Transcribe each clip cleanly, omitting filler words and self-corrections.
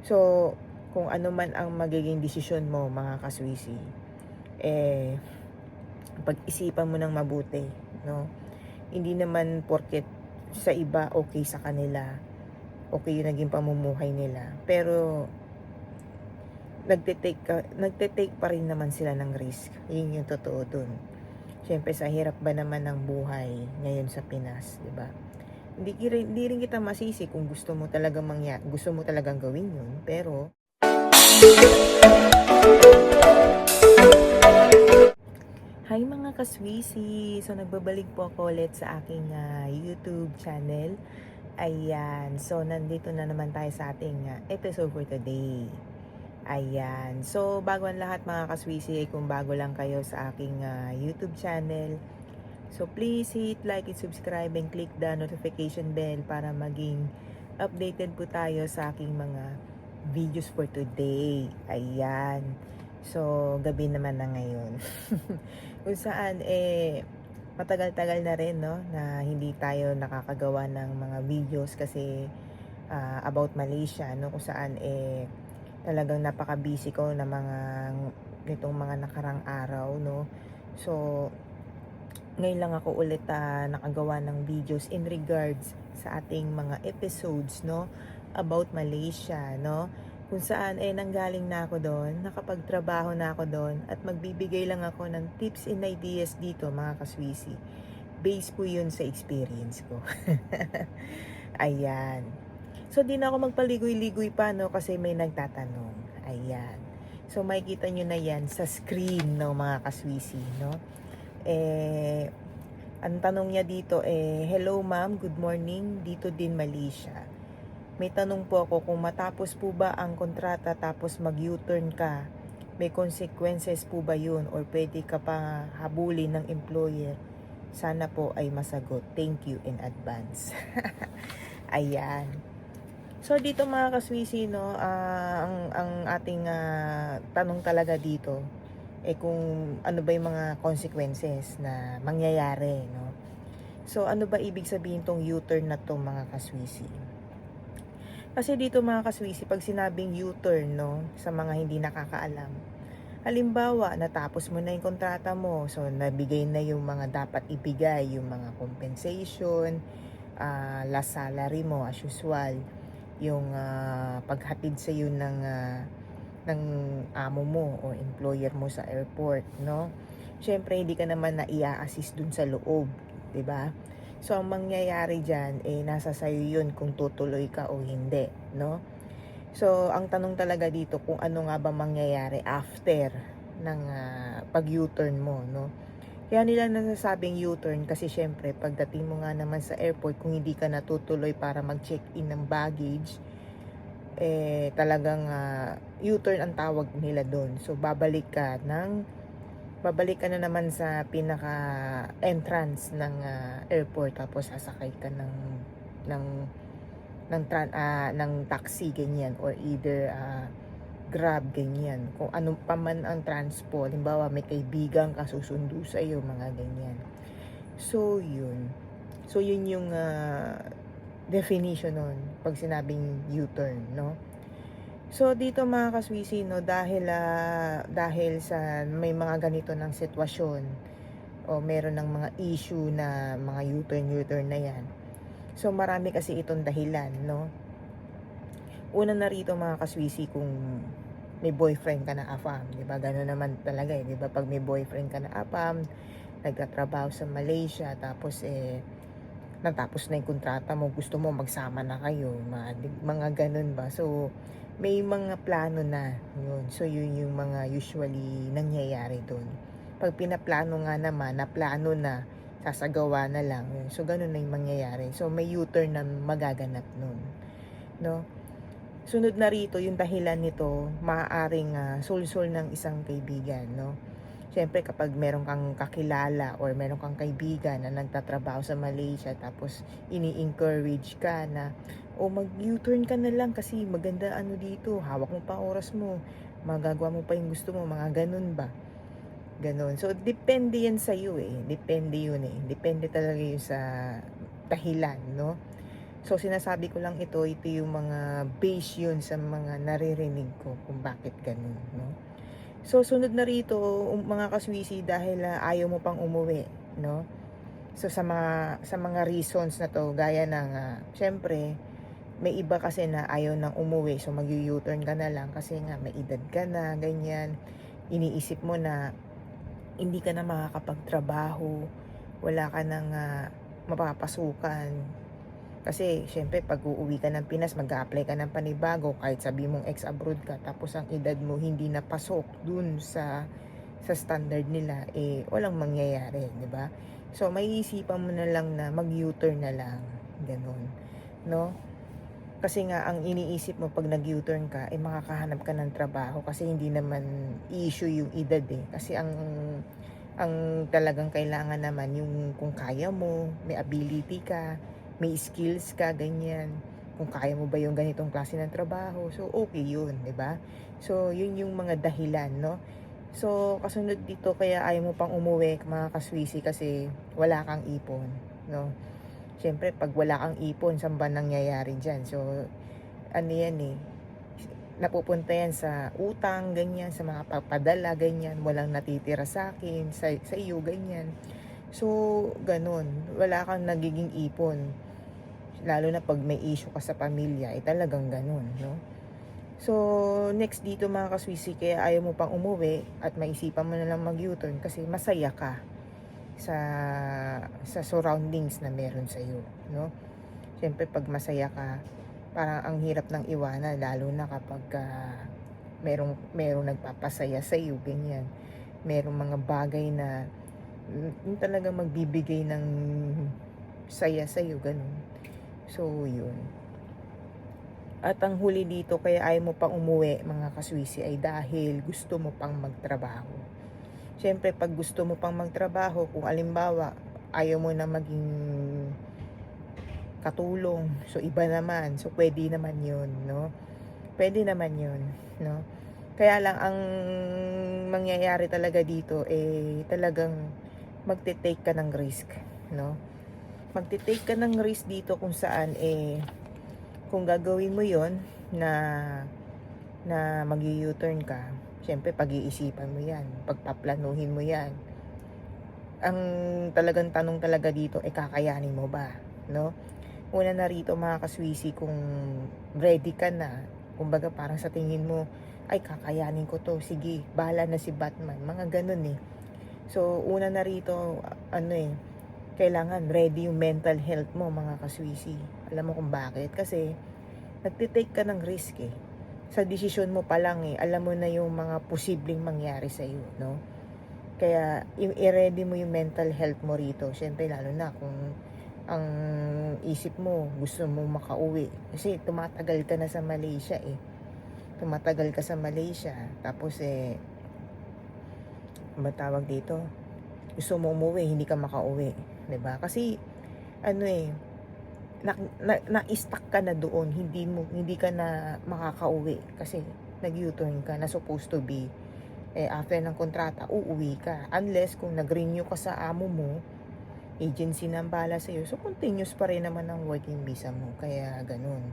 So, kung ano man ang magiging desisyon mo mga kaswisi, eh, pag-isipan mo ng mabuti, no? Hindi naman porket sa iba okay sa kanila, okay yung naging pamumuhay nila. Pero nagte-take pa rin naman sila ng risk. Yun yung totoo dun. Siyempre sa hirap ba naman ng buhay ngayon sa Pinas, 'di ba? Hindi rin kita masisi kung gusto mo talagang gawin yun, pero hi mga kaswisi! So nagbabalik po ako ulit sa aking YouTube channel. Ayan, so nandito na naman tayo sa ating episode for today. Ayan, so bago ang lahat mga kaswisi, kung bago lang kayo sa aking YouTube channel, so please hit like and subscribe and click the notification bell para maging updated po tayo sa aking mga videos for today. Ayan. So, gabi naman na ngayon. Kung saan, matagal-tagal na rin, no, na hindi tayo nakakagawa ng mga videos kasi about Malaysia, no, kung saan, talagang napaka-busy ko na nitong mga nakarang araw, no. So, ngayon lang ako ulit nakagawa ng videos in regards sa ating mga episodes, no, about Malaysia, no, kung saan nanggaling na ako doon, nakapagtrabaho na ako doon, at magbibigay lang ako ng tips and ideas dito mga kaswisi. Base po yun sa experience ko. Ayan. So di na ako magpaligoy-ligoy pa, no, kasi may nagtatanong. Ayan. So makikita nyo na yan sa screen, no, mga kaswisi, no. Ang tanong niya dito hello ma'am, good morning, dito din Malaysia. May tanong po ako, kung matapos po ba ang kontrata tapos mag-U-turn ka, may consequences po ba yun or pwede ka pa habulin ng employer? Sana po ay masagot. Thank you in advance. Ayan. So dito mga kaswisi, no, ang ating tanong talaga dito kung ano ba yung mga consequences na mangyayari, no? So ano ba ibig sabihin tong U-turn na to mga kaswisi? Kasi dito mga kaswisi, pag sinabing U-turn, no, sa mga hindi nakakaalam, halimbawa natapos mo na yung kontrata mo, so nabigay na yung mga dapat ibigay, yung mga compensation, last salary mo as usual, yung paghatid sa iyo ng amo mo o employer mo sa airport, no? Syempre hindi ka naman na i-assist dun sa loob, 'di ba? So ang mangyayari diyan nasa sayo 'yun kung tutuloy ka o hindi, no? So ang tanong talaga dito kung ano nga ba mangyayari after ng pag U-turn mo, no? Kaya nila nasasabing U-turn kasi syempre pagdating mo nga naman sa airport, kung hindi ka natutuloy para mag-check-in ng baggage, talagang U-turn ang tawag nila doon. So babalik ka na naman sa pinaka entrance ng airport, tapos sasakay ka ng ng taxi ganyan, or either Grab ganyan, kung ano pa man ang transport. Halimbawa may kaibigan ka susundo sa iyo, mga ganyan. So yun yung definition nun pag sinabing U-turn, no? So dito mga kaswisi, no, dahil sa may mga ganito ng sitwasyon o meron ng mga issue na mga U-turn na yan. So marami kasi itong dahilan, no? Una na rito mga kaswisi, kung may boyfriend ka na AFAM, 'di ba? Gano'n naman talaga 'di ba? Pag may boyfriend ka na AFAM, nagtatrabaho sa Malaysia, tapos natapos na 'yung kontrata mo, gusto mo magsama na kayo, mga gano'n ba? So may mga plano na 'yun. So 'yun 'yung mga usually nangyayari doon. Pag pinaplano nga naman, na plano na, sasagawa na lang. So gano'n na 'yung mangyayari. So may U-turn na magaganap noon, no? Sunod na rito, yung dahilan nito, maaaring sulsul ng isang kaibigan, no? Siyempre kapag meron kang kakilala or meron kang kaibigan na nagtatrabaho sa Malaysia, tapos ini-encourage ka na, o mag-U-turn ka na lang kasi maganda ano dito, hawak mo pa oras mo, magagawa mo pa yung gusto mo, mga ganun ba? Ganun. So, depende yan sa iyo Depende yun Depende talaga yun sa dahilan, no? So, sinasabi ko lang ito yung mga base yun sa mga naririnig ko kung bakit ganun, no? So, sunod na rito, mga kaswisi, dahil ayaw mo pang umuwi, no? So, sa mga reasons na 'to, gaya ng, siyempre may iba kasi na ayaw ng umuwi, so mag-u-U-turn ka na lang kasi nga may edad ka na, ganyan. Iniisip mo na hindi ka na makakapagtrabaho, wala ka ng, mapapasukan. Kasi siyempre 'pag uuwi ka ng Pinas, mag-a-apply ka ng panibago kahit sabi mong ex-abroad ka, tapos ang edad mo hindi napasok dun sa standard nila, walang mangyayari, 'di ba? So, maiisipan mo na lang na mag-U-turn na lang, gano'n, 'no? Kasi nga ang iniisip mo 'pag nag-U-turn ka, makakahanap ka ng trabaho kasi hindi naman issue yung edad, Kasi ang talagang kailangan naman yung kung kaya mo, may ability ka, may skills ka, ganyan. Kung kaya mo ba yung ganitong klase ng trabaho, so okay yun, 'di ba? So, yun yung mga dahilan, no? So, kasunod dito kaya ayaw mo pang umuwi, mga kaswisi, kasi wala kang ipon, no? Siyempre 'pag wala kang ipon, saan ba nangyayari diyan? So, ano yan, napupunta yan sa utang, ganyan, sa mga papadala, ganyan, walang natitira sa akin, sa iyo, ganyan. So, ganun, wala kang nagiging ipon. Lalo na 'pag may issue ka sa pamilya, talagang ganun, no? So, next dito, mga kaswisi, kaya ayaw mo pang umuwi at maisipan mo na lang mag-U-turn kasi masaya ka sa sa surroundings na meron sa iyo, no? Siyempre 'pag masaya ka, parang ang hirap ng iwanan, lalo na kapag merong nagpapasaya sa iyo, ganyan. Merong mga bagay na yung talagang magbibigay ng saya sa iyo, ganun. So, yun. At ang huli dito kaya ayaw mo pang umuwi, mga kaswisi, ay dahil gusto mo pang magtrabaho. Siyempre 'pag gusto mo pang magtrabaho, kung alimbawa ayaw mo na maging katulong, so iba naman, so pwede naman 'yun, no? Pwede naman 'yun, no? Kaya lang ang mangyayari talaga dito, talagang magte-take ka ng risk, no? Magte-take ka ng risk dito kung saan, kung gagawin mo 'yon na mag-u-U-turn ka, siyempre pag-iisipan mo 'yan, pagpaplanuhin mo 'yan. Ang talagang tanong talaga dito, kakayanin mo ba, no? Una na rito, mga kaswisi, kung ready ka na, kumbaga parang sa tingin mo, ay kakayanin ko 'to, sige, bahala na si Batman, mga gano'n, So, una na rito, kailangan ready yung mental health mo, mga kaswisi. Alam mo kung bakit? Kasi nagte-take ka ng risk, sa desisyon mo pa lang, alam mo na yung mga posibleng mangyari sa iyo, no? Kaya i-ready mo yung mental health mo rito. Siyempre lalo na kung ang isip mo gusto mo makauwi. Kasi tumatagal ka na sa Malaysia, Tumatagal ka sa Malaysia. Tapos ano tawag dito? Gusto mo umuwi, hindi ka makauwi, 'di ba? Kasi ano na-stuck ka na doon, hindi ka na makakauwi kasi nag-U-turn ka na, supposed to be after ng kontrata uuwi ka, unless kung nag-renew ka sa amo mo, agency na ang bahala sa iyo, so continuous pa rin naman ang working visa mo, kaya ganun.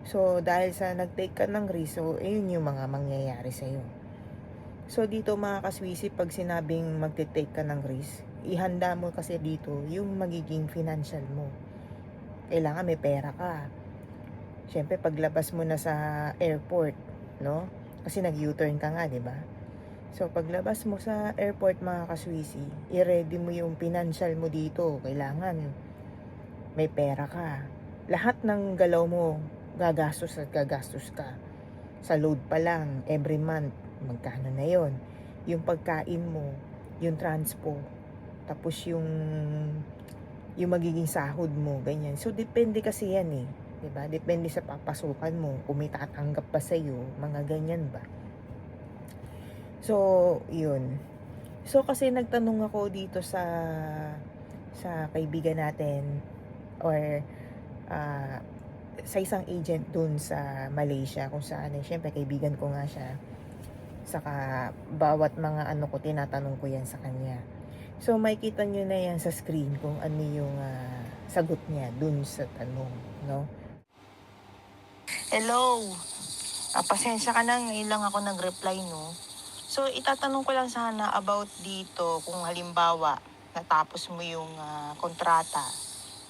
So dahil sa nag-take ka ng risk, so yun yung mga mangyayari sa iyo. So dito, mga kaswisi, pag sinabing magte-take ka ng risk, ihanda mo kasi dito yung magiging financial mo. Kailangan may pera ka. Siyempre paglabas mo na sa airport, no? Kasi nag-U-turn ka nga, 'di ba? So paglabas mo sa airport, mga kaswisi, i-ready mo yung financial mo dito. Kailangan may pera ka. Lahat ng galaw mo, gagastos at gagastos ka. Sa load pa lang, every month, magkano na yon? Yung pagkain mo, yung transpo, tapos yung magiging sahod mo, ganyan. So, depende kasi yan, 'di ba? Depende sa papasukan mo, kung may tatanggap pa sa'yo, mga ganyan ba. So, yun. So, kasi nagtanong ako dito sa kaibigan natin, or sa isang agent dun sa Malaysia, kung saan syempre kaibigan ko nga siya. Saka bawat mga ko, tinatanong ko yan sa kanya. So, makikita nyo na yan sa screen kung ano yung sagot niya dun sa tanong, no? Hello. Pasensya ka na, ngayon lang ako nag-reply, no? So, itatanong ko lang sana about dito kung halimbawa natapos mo yung kontrata,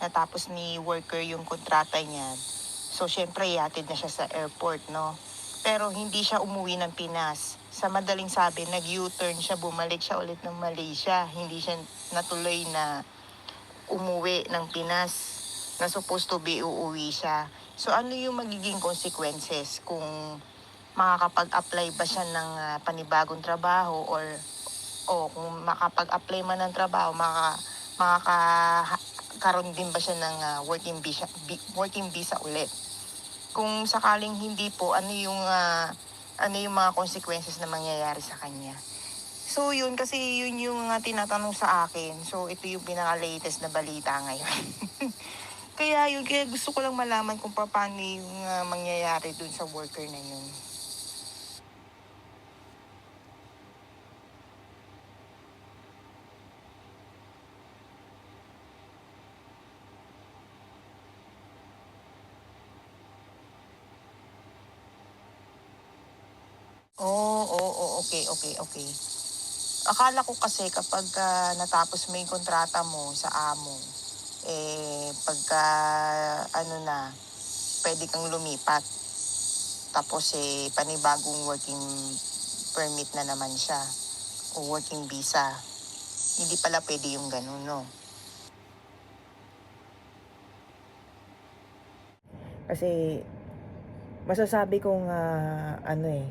natapos ni worker yung kontrata niya. So, syempre, ihatid na siya sa airport, no? Pero hindi siya umuwi ng Pinas. Sa madaling sabi, nag-U-turn siya, bumalik siya ulit ng Malaysia. Hindi siya natuloy na umuwi ng Pinas na supposed to be uuwi siya. So, ano yung magiging consequences kung makakapag-apply ba siya ng panibagong trabaho o kung makapag-apply man ng trabaho, makakaroon din ba siya ng working visa ulit? Kung sakaling hindi po, ano yung mga consequences na mangyayari sa kanya? So yun, kasi yun yung tinatanong sa akin. So ito yung pinaka-latest na balita ngayon. Kaya gusto ko lang malaman kung paano yung mangyayari dun sa worker na yun. Okay. Akala ko kasi kapag natapos mo yung kontrata mo sa amo, pagka ano na, pwede kang lumipat. Tapos panibagong working permit na naman siya o working visa. Hindi pala pwede yung ganun, no? Kasi masasabi kong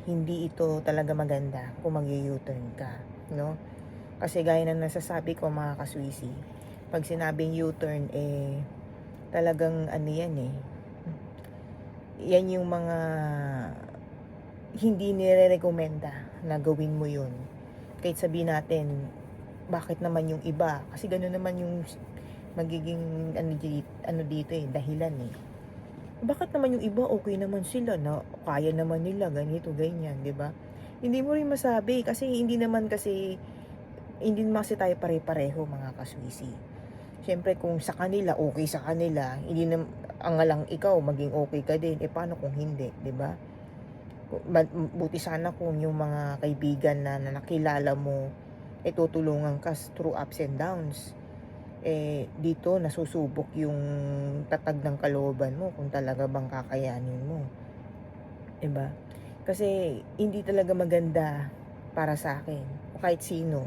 hindi ito talaga maganda kung mag-U-turn ka, no? Kasi gaya ng nasasabi ko mga kaswisi, pag sinabing U-turn, talagang yan yan yung mga hindi nire-recommenda na gawin mo yun. Kahit sabihin natin, bakit naman yung iba? Kasi gano'n naman yung magiging dito dahilan Bakit naman yung iba okay naman sila na kaya naman nila ganito, ganyan, 'di ba? Hindi mo rin masabi kasi hindi naman kasi tayo pare-pareho mga kaswisi. Siyempre kung sa kanila okay sa kanila, hindi na ang lang ikaw maging okay ka din, paano kung hindi, 'di ba? Buti sana kung yung mga kaibigan na nakilala mo tutulungan ka through ups and downs. Dito nasusubok yung tatag ng kalooban mo kung talaga bang kakayanin mo, 'di ba? Kasi hindi talaga maganda para sa akin o kahit sino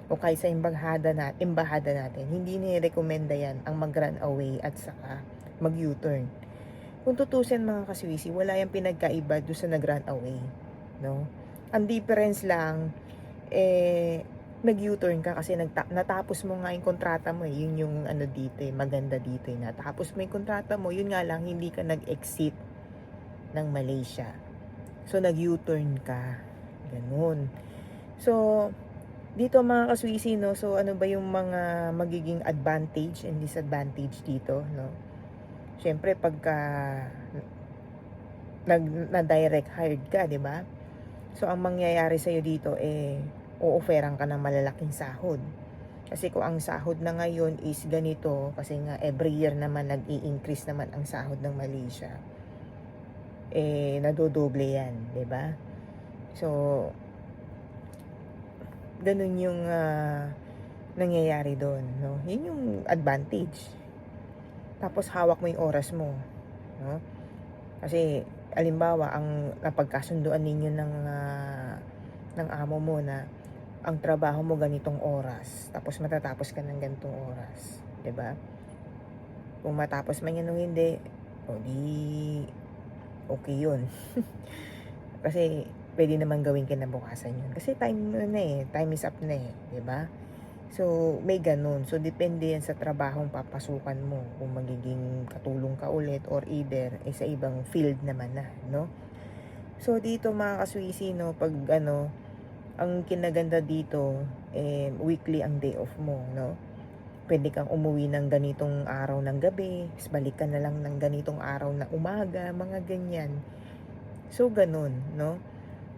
o kahit sa embahada natin, hindi nirekomenda yan ang mag-run away at saka mag-U-turn. Kung tutusin mga kaswisi, wala yung pinagkaiba doon sa nag-run away, no? Ang difference lang, nag-U-turn ka kasi natapos mo nga yung kontrata mo yun yung dito maganda dito natapos mo yung kontrata mo, yun nga lang hindi ka nag-exit ng Malaysia. So, nag-U-turn ka. Ganun. So, dito mga kaswisi, no? So, ano ba yung mga magiging advantage and disadvantage dito, no? Siyempre, pagka na-direct hired ka, di ba? So, ang mangyayari sa'yo dito, o-offeran ka ng malalaking sahod. Kasi kung ang sahod na ngayon is ganito, kasi nga every year naman nag-i-increase naman ang sahod ng Malaysia, nadodoble yan, di ba? So, ganun yung nangyayari doon, no? Yun yung advantage. Tapos hawak mo yung oras mo, no? Kasi alimbawa ang napagkasunduan ninyo ng amo mo na ang trabaho mo ganitong oras, tapos matatapos ka ng ganitong oras, 'di ba? Kung matapos man yan o hindi, o di okay 'yun. Kasi pwede naman gawin kinabukasan 'yun. Kasi time is up na 'di ba? So, may ganun. So, depende yan sa trabahong papasukan mo. Kung magiging katulong ka ulit or either sa ibang field naman na, no? So, dito mga kaswisi, no, pag ang kinaganda dito, weekly ang day off mo, no? Pwede kang umuwi ng ganitong araw ng gabi, balik ka na lang ng ganitong araw na umaga, mga ganyan. So, ganun, no?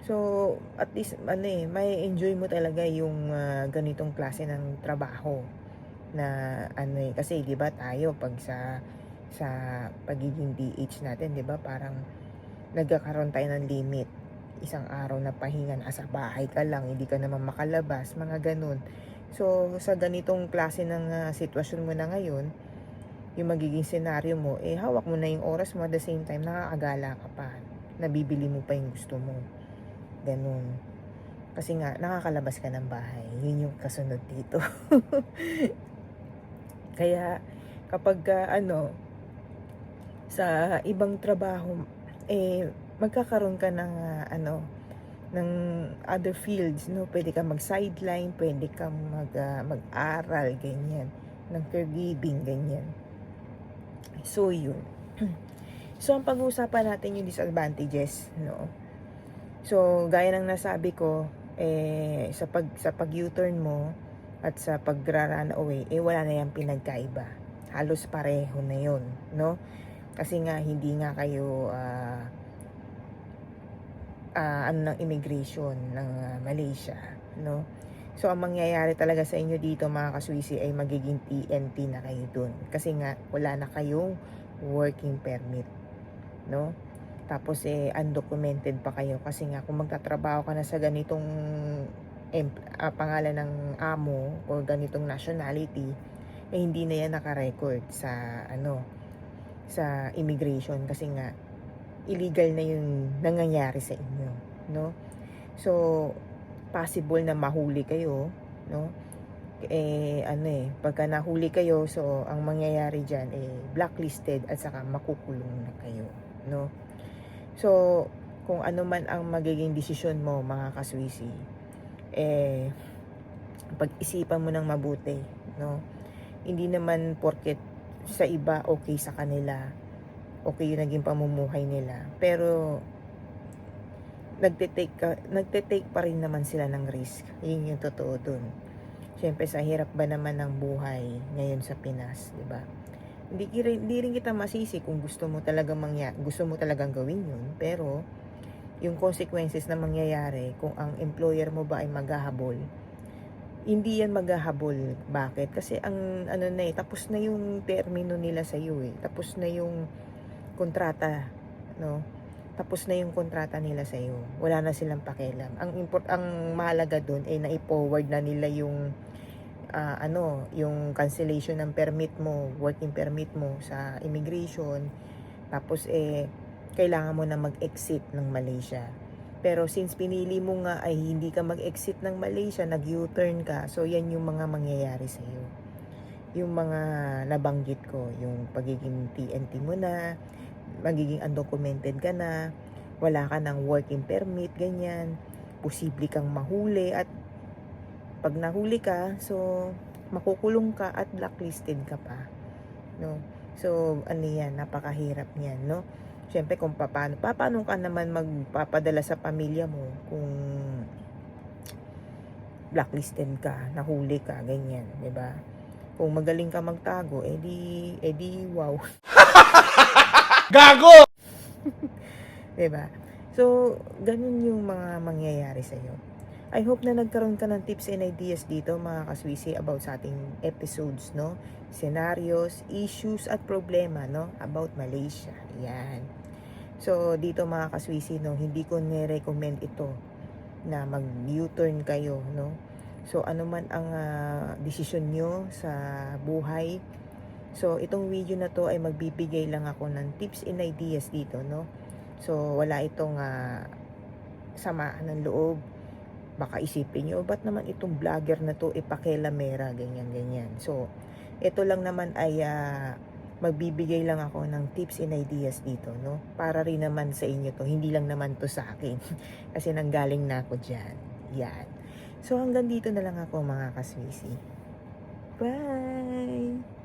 So, at least, may enjoy mo talaga yung ganitong klase ng trabaho. na ano eh, kasi 'di ba tayo pag sa pagiging DH natin, 'di ba, parang nagkakaroon tayo ng limit. Isang araw na pahinga, nasa bahay ka lang, hindi ka naman makalabas, mga ganun. So, sa ganitong klase ng sitwasyon mo na ngayon, yung magiging senaryo mo, eh hawak mo na yung oras mo, at the same time, nakakagala ka pa. Nabibili mo pa yung gusto mo. Ganun. Kasi nga, nakakalabas ka ng bahay. Yun yung kasunod dito. Kaya, kapag sa ibang trabaho, eh, magkakaroon ka ng ng other fields, no? Pwede kang mag-sideline, pwede kang mag-aral, ganyan, ng caregiving, ganyan. So, yun. So, ang pag-uusapan natin yung disadvantages, no? So, gaya ng nasabi ko, sa pag U-turn mo at sa pag-run away, wala na yung pinagkaiba. Halos pareho na yun, no? Kasi nga, hindi nga kayo, ng immigration ng Malaysia, no? So, ang mangyayari talaga sa inyo dito, mga kaswisi, ay magiging TNT na kayo dun. Kasi nga, wala na kayong working permit, no? Tapos undocumented pa kayo kasi nga kung magtatrabaho ka na sa ganitong pangalan ng amo o ganitong nationality, hindi na yan naka-record sa sa immigration kasi nga illegal na yung nangyayari sa inyo, no? So, possible na mahuli kayo, no? Pagka nahuli kayo, so ang mangyayari diyan blacklisted at saka makukulong na kayo, no? So, kung ano man ang magiging desisyon mo, mga kaswisi, pag-isipan mo ng mabuti, no? Hindi naman porket sa iba okay sa kanila, okay yung naging pamumuhay nila, pero nagte-take pa rin naman sila ng risk. Yun yung totoo dun. Siyempre, sa hirap ba naman ng buhay ngayon sa Pinas, di ba? Hindi rin kita masisi kung gusto mo talagang gawin yun, pero yung consequences na mangyayari kung ang employer mo ba ay maghahabol, hindi yan maghahabol. Bakit? Kasi ang tapos na yung termino nila sa iyo tapos na yung kontrata, no? Tapos na yung kontrata nila sa iyo. Wala na silang pakialam. Ang mahalaga doon ay na-forward na nila yung yung cancellation ng permit mo, working permit mo sa immigration. Tapos kailangan mo na mag-exit ng Malaysia. Pero since pinili mo nga ay hindi ka mag-exit ng Malaysia, nag-U-turn ka, so yan yung mga mangyayari sa iyo. Yung mga nabanggit ko, yung pagiging TNT mo na, magiging undocumented ka na, wala ka ng working permit, ganyan, posible kang mahuli, at pag nahuli ka, so makukulong ka at blacklisted ka pa, no? So yan, napakahirap niyan, no? Siyempre, kung paano ka naman magpapadala sa pamilya mo kung blacklisted ka, nahuli ka, ganyan, 'di ba? Kung magaling ka magtago, edi wow. Gago! 'Di ba? So, ganun yung mga mangyayari sa iyo. I hope na nagkaroon ka ng tips and ideas dito, mga kaswisi, about sa ating episodes, no? Scenarios, issues, at problema, no? About Malaysia. Yan. So, dito, mga kaswisi, no? Hindi ko nire-recommend ito na mag-U-turn kayo, no? So, ano man ang desisyon nyo sa buhay. So, itong video na to ay magbibigay lang ako ng tips and ideas dito, no? So, wala itong sama ng loob. Baka isipin nyo, ba't naman itong vlogger na to ipakialamera, ganyan. So, ito lang naman ay magbibigay lang ako ng tips and ideas dito, no? Para rin naman sa inyo to, hindi lang naman to sa akin. Kasi nanggaling na ako dyan. Yan. So, hanggang dito na lang ako, mga kaswisi. Bye!